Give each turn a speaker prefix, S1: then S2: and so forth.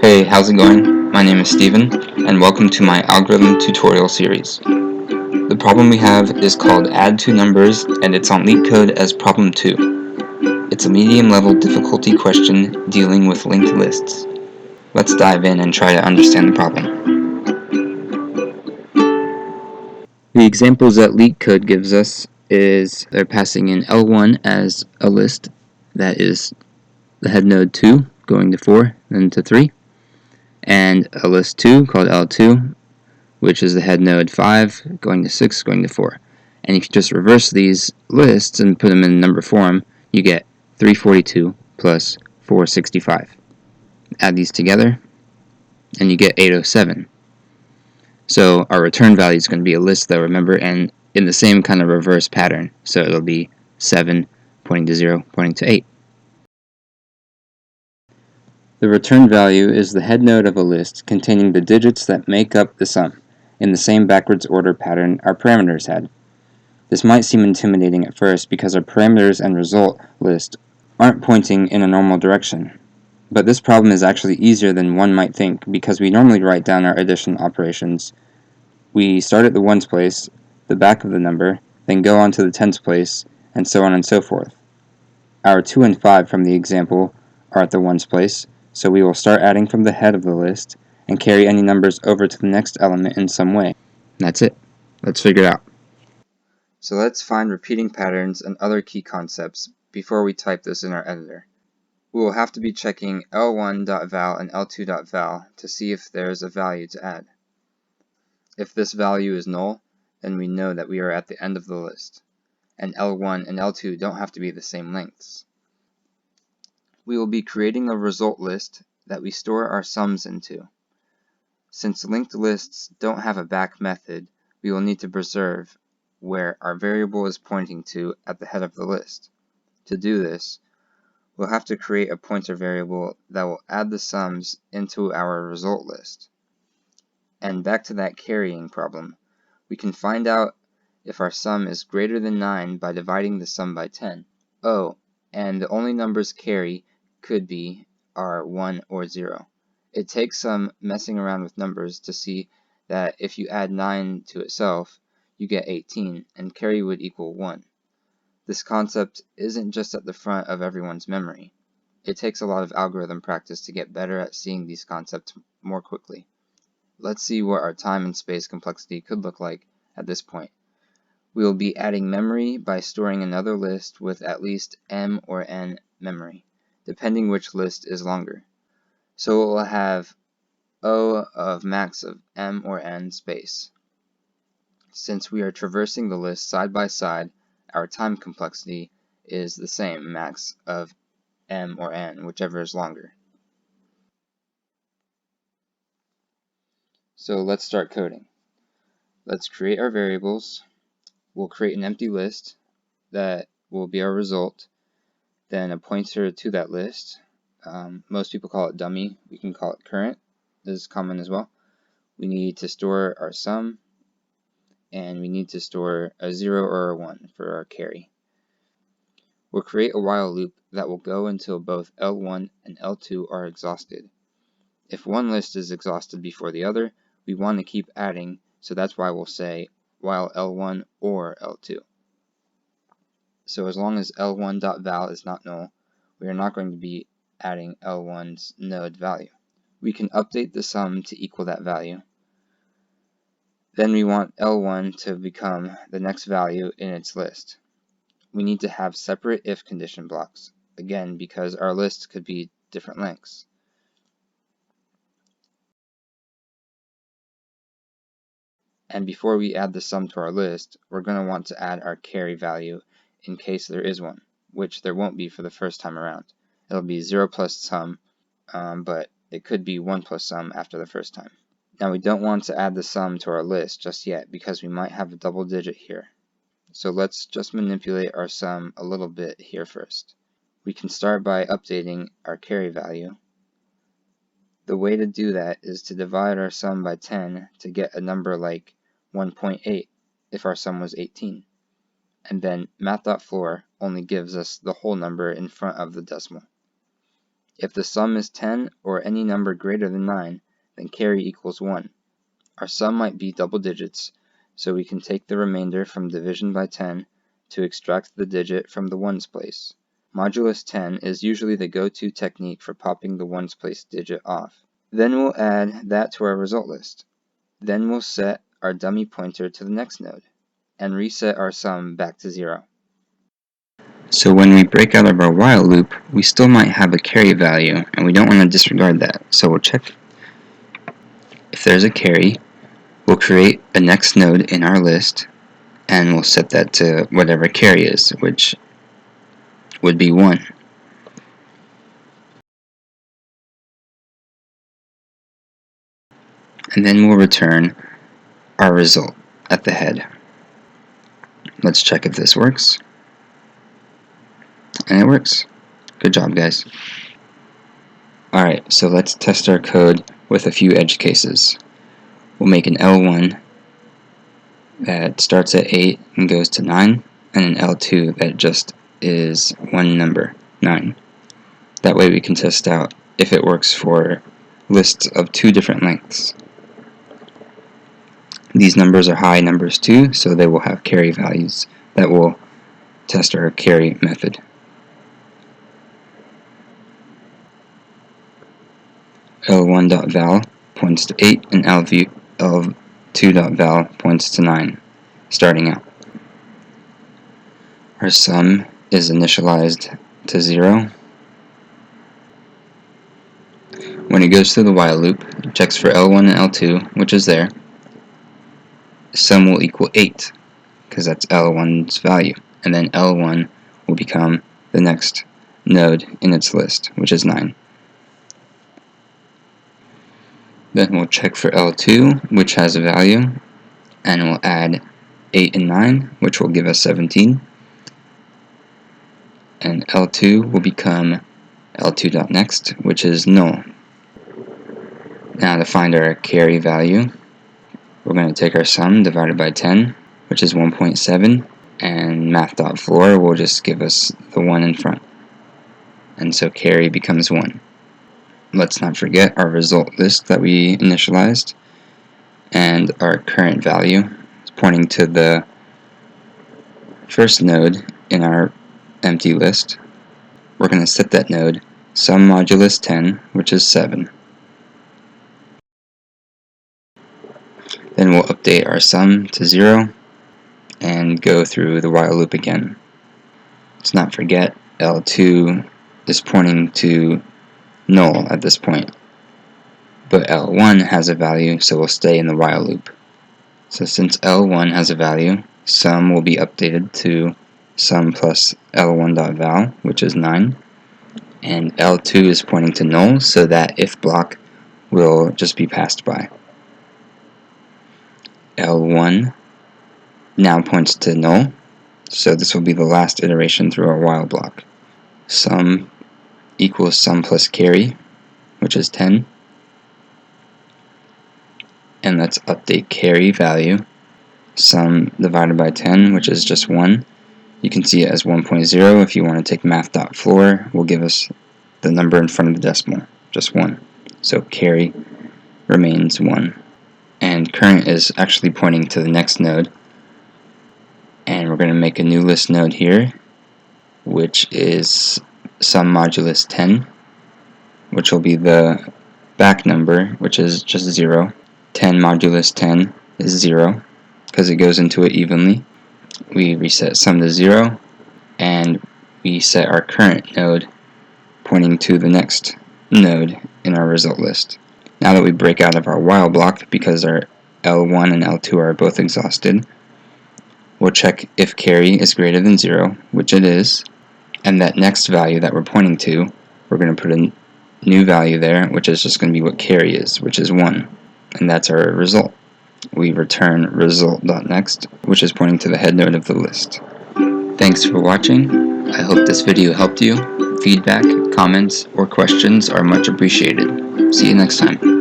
S1: Hey, how's it going? My name is Steven, and welcome to my algorithm tutorial series. The problem we have is called Add Two Numbers, and it's on Leetcode as Problem 2. It's a medium-level difficulty question dealing with linked lists. Let's dive in and try to understand the problem. The examples that Leetcode gives us is they're passing in L1 as a list that is the head node 2 going to 4, then to 3, and a list 2 called L2, which is the head node 5, going to 6, going to 4. And if you just reverse these lists and put them in number form, you get 342 plus 465. Add these together, and you get 807. So our return value is going to be a list, though, remember, and in the same kind of reverse pattern. So it'll be 7 pointing to 0, pointing to 8. The return value is the head node of a list containing the digits that make up the sum, in the same backwards order pattern our parameters had. This might seem intimidating at first because our parameters and result list aren't pointing in a normal direction. But this problem is actually easier than one might think because we normally write down our addition operations. We start at the ones place, the back of the number, then go on to the tens place, and so on and so forth. Our 2 and 5 from the example are at the ones place, so we will start adding from the head of the list and carry any numbers over to the next element in some way. That's it. Let's figure it out. So let's find repeating patterns and other key concepts before we type this in our editor. We will have to be checking L1.val and L2.val to see if there is a value to add. If this value is null, then we know that we are at the end of the list, and L1 and L2 don't have to be the same lengths. We will be creating a result list that we store our sums into. Since linked lists don't have a back method, we will need to preserve where our variable is pointing to at the head of the list. To do this, we'll have to create a pointer variable that will add the sums into our result list. And back to that carrying problem, we can find out if our sum is greater than 9 by dividing the sum by 10. Oh, and the only numbers carry could be are 1 or 0. It takes some messing around with numbers to see that if you add 9 to itself, you get 18, and carry would equal 1. This concept isn't just at the front of everyone's memory. It takes a lot of algorithm practice to get better at seeing these concepts more quickly. Let's see what our time and space complexity could look like at this point. We will be adding memory by storing another list with at least m or n memory, depending which list is longer. So it will have O of max of m or n space. Since we are traversing the list side by side, our time complexity is the same, max of m or n, whichever is longer. So let's start coding. Let's create our variables. We'll create an empty list that will be our result, then a pointer to that list. Most people call it dummy. We can call it current. This is common as well. We need to store our sum, and we need to store a 0 or a 1 for our carry. We'll create a while loop that will go until both L1 and L2 are exhausted. If one list is exhausted before the other, we want to keep adding, so that's why we'll say while L1 or L2. So as long as L1.val is not null, we are not going to be adding L1's node value. We can update the sum to equal that value. Then we want L1 to become the next value in its list. We need to have separate if condition blocks, again because our list could be different lengths. And before we add the sum to our list, we're going to want to add our carry value in case there is one, which there won't be for the first time around. It'll be 0 plus sum, but it could be 1 plus sum after the first time. Now we don't want to add the sum to our list just yet because we might have a double digit here. So let's just manipulate our sum a little bit here first. We can start by updating our carry value. The way to do that is to divide our sum by 10 to get a number like 1.8 if our sum was 18. And then math.floor only gives us the whole number in front of the decimal. If the sum is 10 or any number greater than 9, then carry equals 1. Our sum might be double digits, so we can take the remainder from division by 10 to extract the digit from the ones place. Modulus 10 is usually the go-to technique for popping the ones place digit off. Then we'll add that to our result list. Then we'll set our dummy pointer to the next node, and reset our sum back to 0. So when we break out of our while loop, we still might have a carry value, and we don't want to disregard that. So we'll check if there's a carry. We'll create a next node in our list, and we'll set that to whatever carry is, which would be 1. And then we'll return our result at the head. Let's check if this works. And it works. Good job, guys. Alright, so let's test our code with a few edge cases. We'll make an L1 that starts at 8 and goes to 9, and an L2 that just is one number, 9. That way we can test out if it works for lists of 2 different lengths. These numbers are high numbers too, so they will have carry values that will test our carry method. L1.val points to 8 and L2.val points to 9, starting out. Our sum is initialized to 0. When it goes through the while loop, it checks for L1 and L2, which is there. Sum will equal 8, because that's L1's value, and then L1 will become the next node in its list, which is 9. Then we'll check for L2, which has a value, and we'll add 8 and 9, which will give us 17. And L2 will become L2.next, which is null. Now to find our carry value, we're going to take our sum divided by 10, which is 1.7, and math.floor will just give us the 1 in front. And so carry becomes 1. Let's not forget our result list that we initialized, and our current value is pointing to the first node in our empty list. We're going to set that node sum modulus 10, which is 7. Then we'll update our sum to 0 and go through the while loop again. Let's not forget L2 is pointing to null at this point, but L1 has a value, so we'll stay in the while loop. So since L1 has a value, sum will be updated to sum plus L1.val, which is 9, and L2 is pointing to null, so that if block will just be passed by. L1 now points to null, so this will be the last iteration through our while block. Sum equals sum plus carry, which is 10. And let's update carry value. Sum divided by 10, which is just 1. You can see it as 1.0. If you want to take math.floor, will give us the number in front of the decimal, just 1. So carry remains 1. And current is actually pointing to the next node. And we're going to make a new list node here, which is sum modulus 10, which will be the back number, which is just 0. 10 modulus 10 is 0, because it goes into it evenly. We reset sum to 0, and we set our current node pointing to the next node in our result list. Now that we break out of our while block, because our L1 and L2 are both exhausted, we'll check if carry is greater than 0, which it is, and that next value that we're pointing to, we're going to put a new value there, which is just going to be what carry is, which is 1, and that's our result. We return result.next, which is pointing to the head node of the list. Thanks for watching. I hope this video helped you. Feedback, comments, or questions are much appreciated. See you next time.